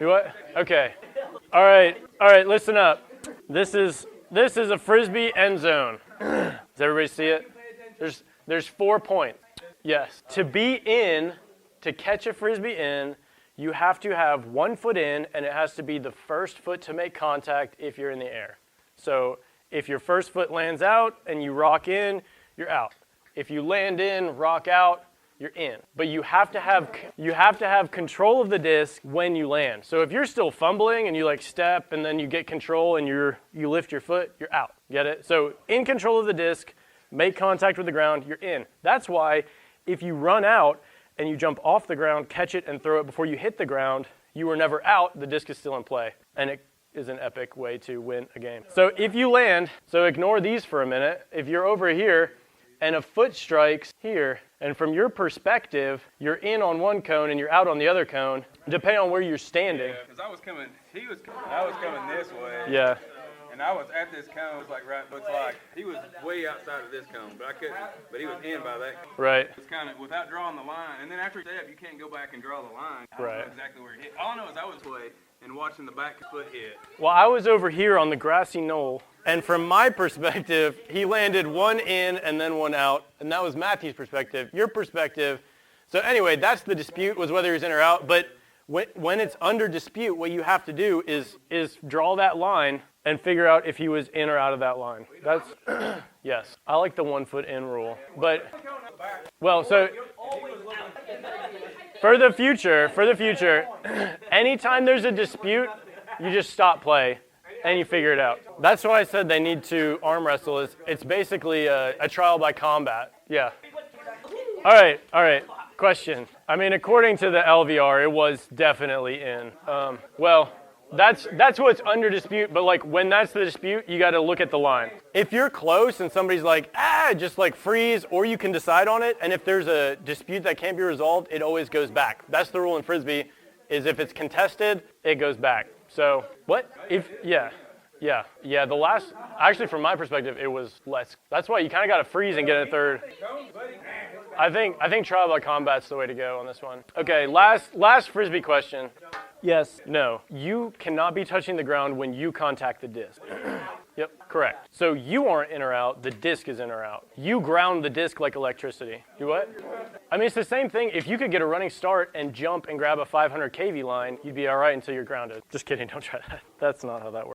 You what? Okay. All right, listen up. This is a Frisbee end zone. Does everybody see it? There's 4 points. Yes. To catch a Frisbee in, you have to have 1 foot in, and it has to be the first foot to make contact if you're in the air. So if your first foot lands out and you rock in, you're out. If you land in, rock out, you're in. But you have to have control of the disc when you land. So if you're still fumbling and you like step and then you get control and you lift your foot, you're out. Get it? So in control of the disc, make contact with the ground, you're in. That's why if you run out and you jump off the ground, catch it and throw it before you hit the ground, you were never out, the disc is still in play. And it is an epic way to win a game. So if you land, so ignore these for a minute, if you're over here and a foot strikes here, and from your perspective, you're in on one cone and you're out on the other cone, depending on where you're standing. Yeah, because I was coming this way. Yeah. And I was at this cone, it was like right, looks like he was way outside of this cone, but he was in by that cone. Right. It's kind of, without drawing the line, and then after step, you can't go back and draw the line. I don't know exactly where it hit. All I know is I was way and watching the back foot hit. Well, I was over here on the grassy knoll, and from my perspective, he landed 1 in and then 1 out, and that was Matthew's perspective. Your perspective, so anyway, that's the dispute, was whether he was in or out, but when it's under dispute, what you have to do is draw that line and figure out if he was in or out of that line. That's, yes, I like the 1 foot in rule, but, well, so for the future, anytime there's a dispute, you just stop play and you figure it out. That's why I said they need to arm wrestle. It's basically a trial by combat. Yeah. All right. Question. I mean, according to the LVR, it was definitely in. Well, that's what's under dispute, but like when that's the dispute, you got to look at the line. If you're close and somebody's like, just like freeze, or you can decide on it, and if there's a dispute that can't be resolved, it always goes back. That's the rule in Frisbee, is if it's contested, it goes back. So, what? The last, actually from my perspective, it was less. That's why you kind of got to freeze and get a third. I think trial by combat's the way to go on this one. Okay, last Frisbee question. Yes. No. You cannot be touching the ground when you contact the disc. Yep, correct. So you aren't in or out, the disc is in or out. You ground the disc like electricity. You what? I mean, it's the same thing. If you could get a running start and jump and grab a 500 kV line, you'd be all right until you're grounded. Just kidding, don't try that. That's not how that works.